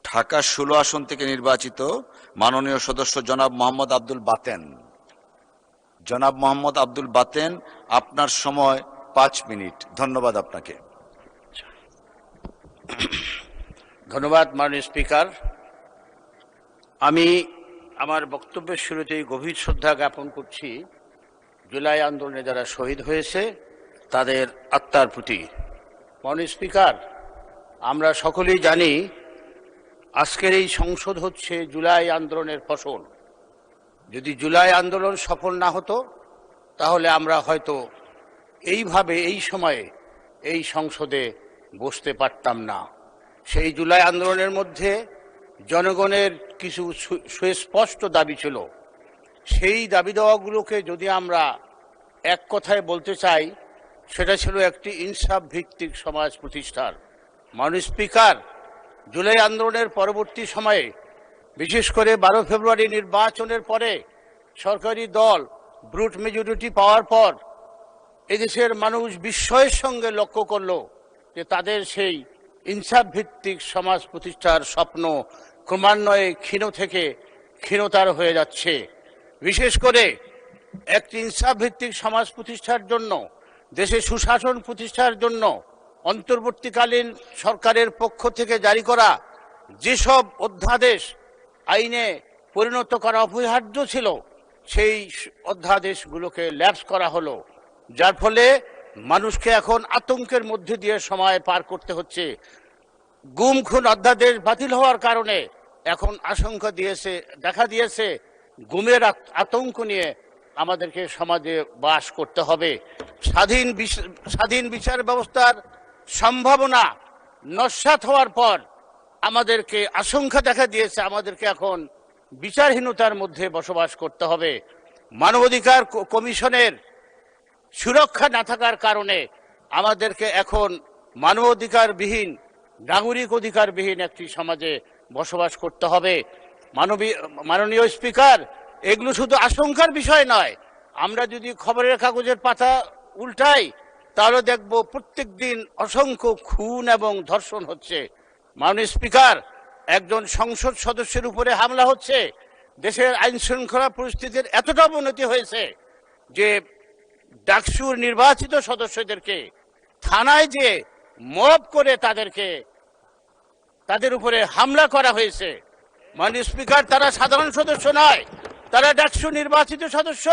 ঢাকা ১৬ আসন থেকে নির্বাচিত মাননীয় সদস্য জনাব মোহাম্মদ আব্দুল বাতেন। জনাব মোহাম্মদ আব্দুল বাতেন, আপনার সময় ৫ মিনিট। ধন্যবাদ আপনাকে। ধন্যবাদ মাননীয় স্পিকার। আমি আমার বক্তব্যের শুরুতেই গভীর শ্রদ্ধা জ্ঞাপন করছি জুলাই আন্দোলনে যারা শহীদ হয়েছে তাদের আত্মার প্রতি। মাননীয় স্পিকার, আমরা সকলেই জানি আজকের এই সংসদ হচ্ছে জুলাই আন্দোলনের ফসল। যদি জুলাই আন্দোলন সফল না হতো তাহলে আমরা হয়তো এইভাবে এই সময়ে এই সংসদে বসতে পারতাম না। সেই জুলাই আন্দোলনের মধ্যে জনগণের কিছু সুস্পষ্ট দাবি ছিল। সেই দাবি দেওয়াগুলোকে যদি আমরা এক কথায় বলতে চাই, সেটা ছিল একটি ইনসাফ ভিত্তিক সমাজ প্রতিষ্ঠার। মাননীয় স্পিকার, জুলাই আন্দোলনের পরবর্তী সময়ে বিশেষ করে 12 ফেব্রুয়ারি নির্বাচনের পরে সরকারি দল ব্রুট মেজরিটি পাওয়ার পর এদেশের মানুষ বিস্ময়ের সঙ্গে লক্ষ্য করল যে তাদের সেই ইনসাফ ভিত্তিক সমাজ প্রতিষ্ঠার স্বপ্ন ক্রমান্বয়ে ক্ষীণ থেকে ক্ষীণতার হয়ে যাচ্ছে। বিশেষ করে একটি ইনসাফ ভিত্তিক সমাজ প্রতিষ্ঠার জন্য, দেশে সুশাসন প্রতিষ্ঠার জন্য অন্তর্বর্তীকালীন সরকারের পক্ষ থেকে জারি করা যেসব অধ্যাদেশ আইনে পরিণত করা অপরিহার্য ছিল, সেই অধ্যাদেশগুলোকে ল্যাপস করা হলো, যার ফলে মানুষকে এখন আতঙ্কের মধ্যে দিয়ে সময় পার করতে হচ্ছে। গুম খুন অধ্যাদেশ বাতিল হওয়ার কারণে এখন আশঙ্কা দেখা দিয়েছে গুমের আতঙ্ক নিয়ে আমাদেরকে সমাজে বাস করতে হবে। স্বাধীন বিচার ব্যবস্থার সম্ভাবনা নস্যাৎ হওয়ার পর আমাদেরকে আশঙ্কা দেখা দিয়েছে আমাদেরকে এখন বিচারহীনতার মধ্যে বসবাস করতে হবে। মানবাধিকার কমিশনের সুরক্ষা না থাকার কারণে আমাদেরকে এখন মানবাধিকারবিহীন, নাগরিক অধিকারবিহীন একটি সমাজে বসবাস করতে হবে। মাননীয় স্পিকার, এগুলো শুধু আশঙ্কার বিষয় নয়। আমরা যদি খবরের কাগজের পাতা উল্টাই তাহলে দেখব প্রত্যেক দিন অসংখ্য খুন এবং ধর্ষণ হচ্ছে। মাননীয় স্পিকার, একজন সংসদ সদস্যের উপরে হামলা হচ্ছে। দেশের আইন শৃঙ্খলা পরিস্থিতির এতটা অবনতি হয়েছে যে ডাকসুর নির্বাচিত সদস্যদেরকে থানায় যে মব করে তাদের উপরে হামলা করা হয়েছে। মাননীয় স্পিকার, তারা সাধারণ সদস্য নয়, তারা ডাকসু নির্বাচিত সদস্য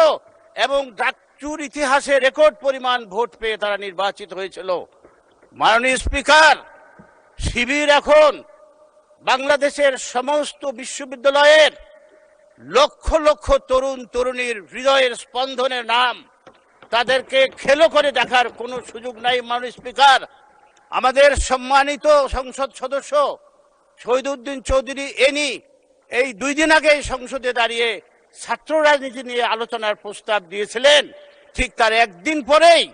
এবং ডাকসুর ইতিহাসে রেকর্ড পরিমাণ ভোট পেয়ে তারা নির্বাচিত হয়েছিল। মাননীয় স্পিকার, শিবির এখন বাংলাদেশের সমস্ত বিশ্ববিদ্যালয়ের লক্ষ লক্ষ তরুণ তরুণীর হৃদয়ের স্পন্দনের নাম, তাদেরকে খেলো করে দেখার কোনো সুযোগ নাই। মাননীয় স্পিকার, আমাদের সম্মানিত সংসদ সদস্য শহীদউদ্দিন চৌধুরী এনি এই 2 দিন আগে সংসদে দাঁড়িয়ে ছাত্র রাজনীতি নিয়ে আলোচনার প্রস্তাব দিয়েছিলেন। ঠিক তার একদিন পরেই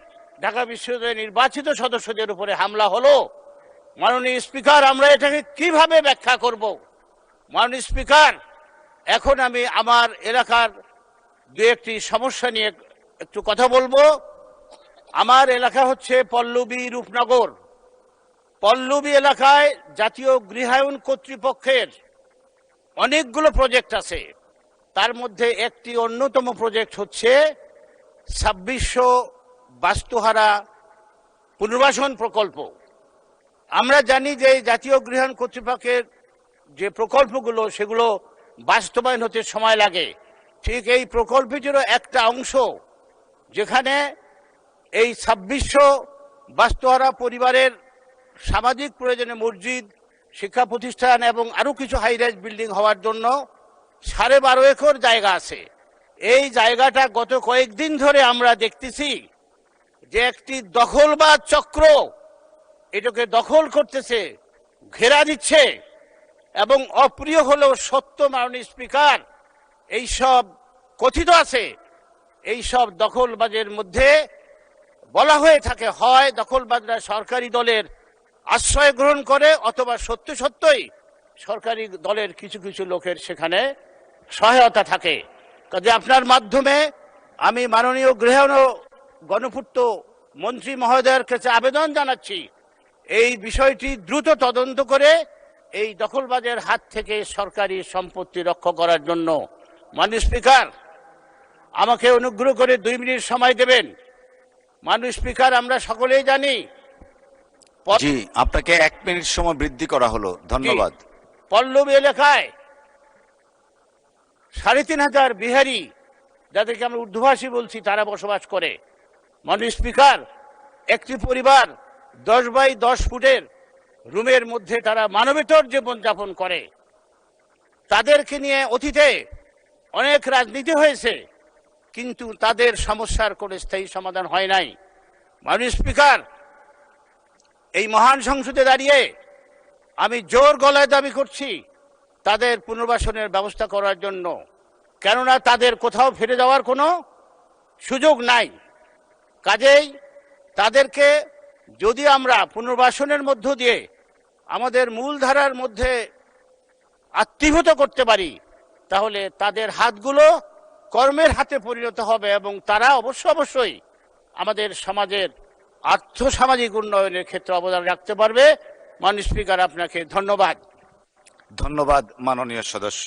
ঢাকা বিশ্ববিদ্যালয়ের নির্বাচিত সদস্যদের উপরে হামলা হলো। মাননীয় স্পিকার, আমরা এটাকে কিভাবে ব্যাখ্যা করব? মাননীয় স্পিকার, এখন আমি আমার এলাকার 2-1টি সমস্যা নিয়ে একটু কথা বলবো। আমার এলাকা হচ্ছে পল্লবী রূপনগর। পল্লবী এলাকায় জাতীয় গৃহায়ন কর্তৃপক্ষের অনেকগুলো প্রজেক্ট আছে। তার মধ্যে একটি অন্যতম প্রজেক্ট হচ্ছে 2600 বাস্তুহারা পুনর্বাসন প্রকল্প। আমরা জানি যে জাতীয় গৃহায়ন কর্তৃপক্ষের যে প্রকল্পগুলো সেগুলো বাস্তবায়ন হতে সময় লাগে। ঠিক এই প্রকল্পটিরও একটা অংশ, যেখানে এই 2600 বাস্তুহারা পরিবারের সামাজিক প্রয়োজনে মসজিদ, শিক্ষা প্রতিষ্ঠান এবং আরও কিছু হাইরাইজ বিল্ডিং হওয়ার জন্য 12.5 একর জায়গা আছে। এই জায়গাটা গত কয়েকদিন ধরে আমরা দেখতেছি যে একটি দখলবাজ চক্র এটাকে দখল করতেছে, ঘেরা দিচ্ছে এবং অপ্রিয় হলেও সত্য। মাননীয় স্পিকার, এইসব কথিত আছে, এইসব দখলবাজের মধ্যে বলা হয়ে থাকে হয় দখলবাজরা সরকারি দলের আশ্রয় গ্রহণ করে অথবা সত্যই সরকারি দলের কিছু কিছু লোকের সেখানে সহায়তা থাকে। কাজে আপনার মাধ্যমে আমি মাননীয় গৃহায়ন ও গণপূর্ত মন্ত্রী মহোদয়ের কাছে আবেদন জানাচ্ছি এই বিষয়টি দ্রুত তদন্ত করে এই দখলবাজের হাত থেকে সরকারি সম্পত্তি রক্ষা করার জন্য। মাননীয় স্পিকার, আমাকে অনুগ্রহ করে 2 মিনিট সময় দেবেন। মাননীয় স্পিকার, আমরা সকলেই জানি জি, আপনাকে 1 মিনিট সময় বৃদ্ধি করা হলো, ধন্যবাদ। পল্লবী এলাকায় 3,500 বিহারি, যাদেরকে আমরা উর্দুভাষী বলছি, তারা বসবাস করে। মাননীয় স্পিকার, একটি পরিবার 10 বাই 10 ফুটের রুমের মধ্যে তারা মানবেতর জীবনযাপন করে। তাদেরকে নিয়ে অতীতে অনেক রাজনীতি হয়েছে, কিন্তু তাদের সমস্যার কোনো স্থায়ী সমাধান হয় নাই। মাননীয় স্পিকার, এই মহান সংসদে দাঁড়িয়ে আমি জোর গলায় দাবি করছি তাদের পুনর্বাসনের ব্যবস্থা করার জন্য, কেননা তাদের কোথাও ফিরে যাওয়ার কোনো সুযোগ নাই। কাজেই তাদেরকে যদি আমরা পুনর্বাসনের মধ্য দিয়ে আমাদের মূলধারার মধ্যে আত্মীভূত করতে পারি, তাহলে তাদের হাতগুলো কর্মের হাতে পরিণত হবে এবং তারা অবশ্যই আমাদের সমাজের আর্থসামাজিক উন্নয়নের ক্ষেত্রে অবদান রাখতে পারবে। মাননীয় স্পিকার, আপনাকে ধন্যবাদ। ধন্যবাদ মাননীয় সদস্য।